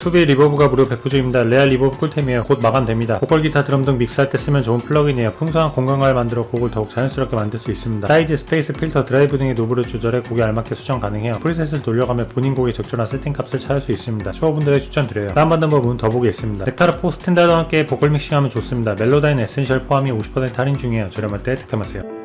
투비 리버브가 무료 배포 중입니다. 레알 리버브 꿀템이에요. 곧 마감됩니다. 보컬, 기타, 드럼 등 믹스할 때 쓰면 좋은 플러그인이에요. 풍성한 공간감을 만들어 곡을 더욱 자연스럽게 만들 수 있습니다. 사이즈, 스페이스, 필터, 드라이브 등의 노브를 조절해 곡에 알맞게 수정 가능해요. 프리셋을 돌려가며 본인 곡에 적절한 세팅값을 찾을 수 있습니다. 초보분들에게 추천드려요. 다운받는 법은 더보기에 있습니다. 넥타르 4 스탠다드와 함께 보컬 믹싱하면 좋습니다. 멜로다인 에센셜 포함이 50% 할인 중이에요. 저렴할 때 득템하세요.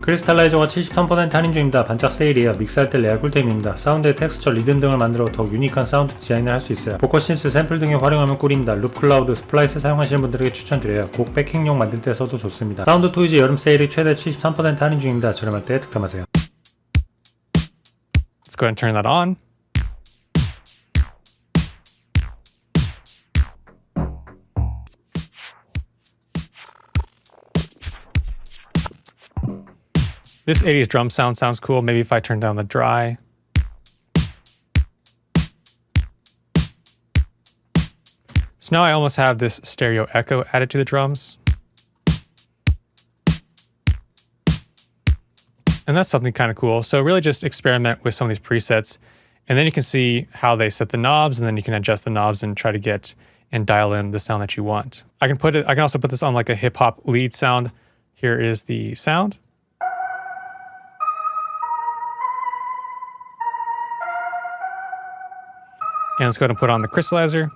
크리스탈라이저가 73% 할인 중입니다. 반짝 세일이에요. 믹스할 때 레알 꿀템입니다. 사운드의 텍스처, 리듬 등을 만들어 더욱 유니크한 사운드 디자인을 할 수 있어요. 보컬 신스, 샘플 등에 활용하면 꿀입니다. 룹 클라우드, 스플라이스 사용하시는 분들에게 추천드려요. 곡 백킹용 만들 때 써도 좋습니다. 사운드 토이즈 여름 세일이 최대 73% 할인 중입니다. 저렴할 때 득템하세요. Let's go ahead and turn that on. This 80s drum sound sounds cool. Maybe if I turn down the dry. So now I almost have this stereo echo added to the drums. And that's something kind of cool. So really just experiment with some of these presets, and then you can see how they set the knobs, and then you can adjust the knobs and try to get and dial in the sound that you want. I can also put this on like a hip hop lead sound. Here is the sound. And let's go ahead and put on the Crystallizer.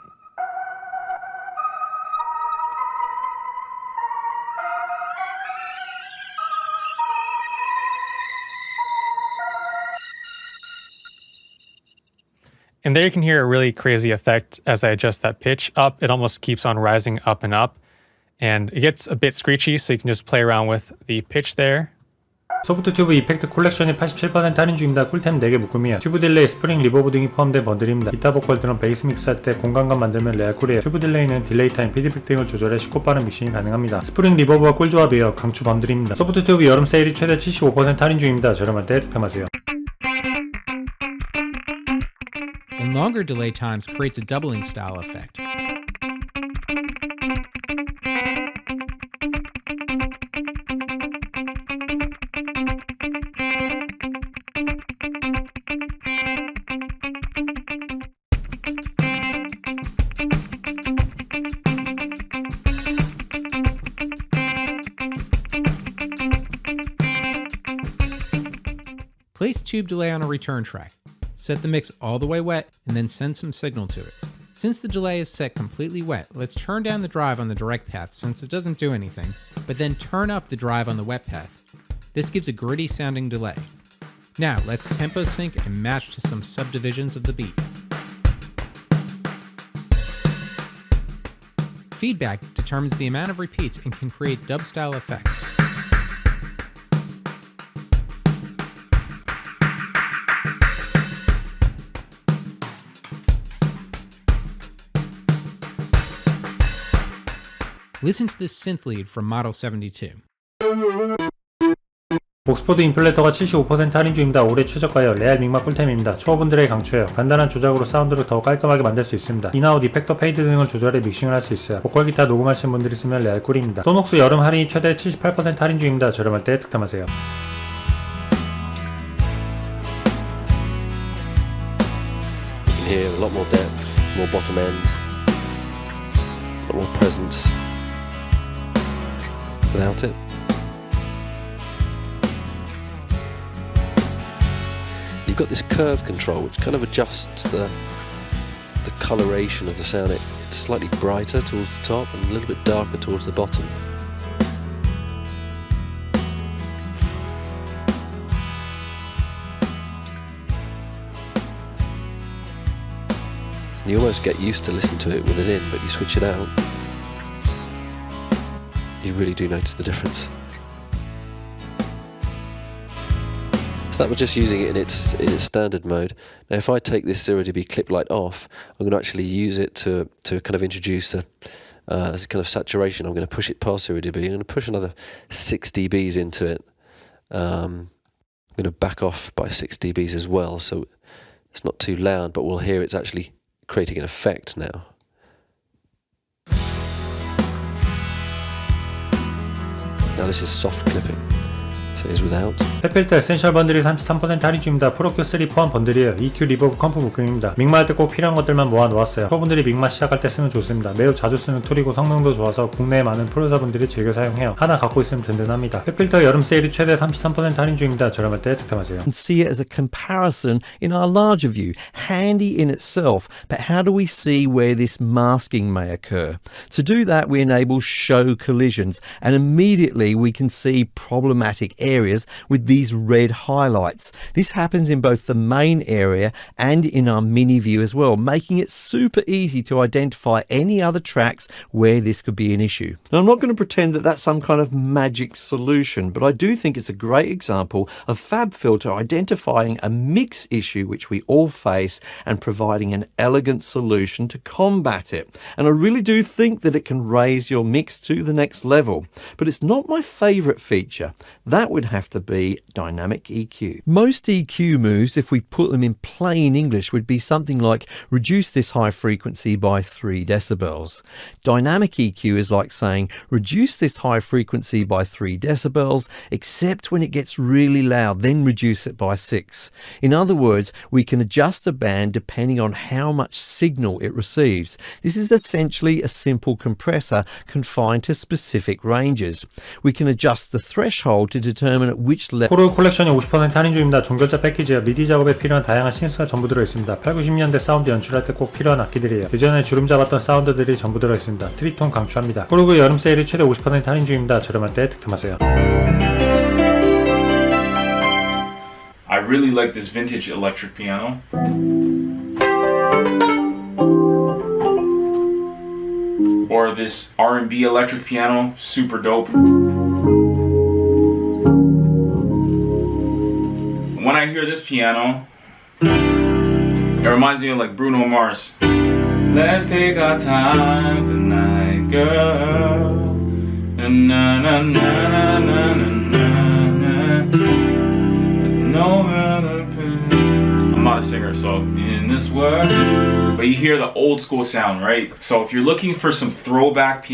And there you can hear a really crazy effect as I adjust that pitch up. It almost keeps on rising up and up. And it gets a bit screechy, so you can just play around with the pitch there. 소프트튜브 이펙트 콜렉션이 87% 할인 중입니다. 꿀템 4개 묶음이에요. 튜브 딜레이, 스프링, 리버브 등이 포함된 번들입니다. 기타, 보컬, 드럼, 베이스 믹스할 때 공간감 만들면 레알 꿀이에요. 튜브 딜레이는 딜레이 타임, 피드백 등을 조절해 쉽고 빠른 믹싱이 가능합니다. 스프링, 리버브와 꿀조합이에요. 강추 번들입니다. 소프트튜브 여름 세일이 최대 75% 할인 중입니다. 저렴할 때 득템하세요. And longer delay times creates a doubling style effect. Place tube delay on a return track. Set the mix all the way wet and then send some signal to it. Since the delay is set completely wet, let's turn down the drive on the direct path since it doesn't do anything, but then turn up the drive on the wet path. This gives a gritty sounding delay. Now let's tempo sync and match to some subdivisions of the beat. Feedback determines the amount of repeats and can create dub style effects. Listen to this synth lead from Model 72. 복스포드 인플레이터가 75% 할인 중입니다. 올해 최저가예요. 레알 믹마 꿀템입니다. 초보분들에게 강추해요. 간단한 조작으로 사운드를 더 깔끔하게 만들 수 있습니다. 인아웃, 이펙터, 페이드 등을 조절해 믹싱을 할 수 있어요. 보컬, 기타 녹음하시는 분들이 쓰면 레알 꿀입니다. 소녹스 여름 할인이 최대 78% 할인 중입니다. 저렴할 때 득템하세요. You can hear a lot more depth, more bottom end, a lot more presence without it. you've got this curve control which kind of adjusts the coloration of the sound. It's slightly brighter towards the top and a little bit darker towards the bottom. You almost get used to listening to it with it in, but you switch it out, you really do notice the difference. So that was just using it in its standard mode. Now if I take this 0 dB clip light off, I'm going to actually use it to kind of introduce a kind of saturation. I'm going to push it past 0 dB. I'm going to push another 6 dBs into it. I'm going to back off by 6 dBs as well, so it's not too loud, but we'll hear it's actually creating an effect now. Now this is soft clipping, so it's without. FabFilter 에센셜 번들이 33% 할인 중입니다. 프로 Q3 포함 번들이에요. EQ, 리버브, 컴프 묶음입니다. 믹마할 때 꼭 필요한 것들만 모아 놓았어요. 프로분들이 믹마 시작할 때 쓰면 좋습니다. 매우 자주 쓰는 툴이고 성능도 좋아서 국내에 많은 프로사분들이 즐겨 사용해요. 하나 갖고 있으면 든든합니다. FabFilter 여름 세일이 최대 33% 할인 중입니다. 저렴할 때 득템하세요. And see it as a comparison in our larger view. Handy in itself, but how do we see where this masking may occur? To do that, we enable show collisions, and immediately we can see problematic areas with these red highlights. This happens in both the main area and in our mini view as well, making it super easy to identify any other tracks where this could be an issue. Now, I'm not going to pretend that that's some kind of magic solution, but I do think it's a great example of FabFilter identifying a mix issue which we all face and providing an elegant solution to combat it. And I really do think that it can raise your mix to the next level. But it's not my favorite feature. That would have to be dynamic EQ. Most EQ moves, if we put them in plain English, would be something like reduce this high frequency by 3 decibels. Dynamic EQ is like saying reduce this high frequency by 3 decibels, except when it gets really loud, then reduce it by 6. In other words, we can adjust the band depending on how much signal it receives. This is essentially a simple compressor confined to specific ranges. We can adjust the threshold to determine at which level. 코르 콜렉션이 50% 할인 중입니다. 종결자 패키지와 미디 작업에 필요한 다양한 신스가 전부 들어있습니다. 8, 90년대 사운드 연출할 때 꼭 필요한 악기들이에요. 예전에 주름 잡았던 사운드들이 전부 들어있습니다. 트리톤 강추합니다. 코르그 여름 세일이 최대 50% 할인 중입니다. 저렴할 때 득템하세요. I really like this vintage electric piano. Or this R&B electric piano, super dope. When I hear this piano, it reminds me of like Bruno Mars. Let's take our time tonight, girl. Na na na na na na na. There's no other place. I'm not a singer, so in this world, but you hear the old school sound, right? So if you're looking for some throwback piano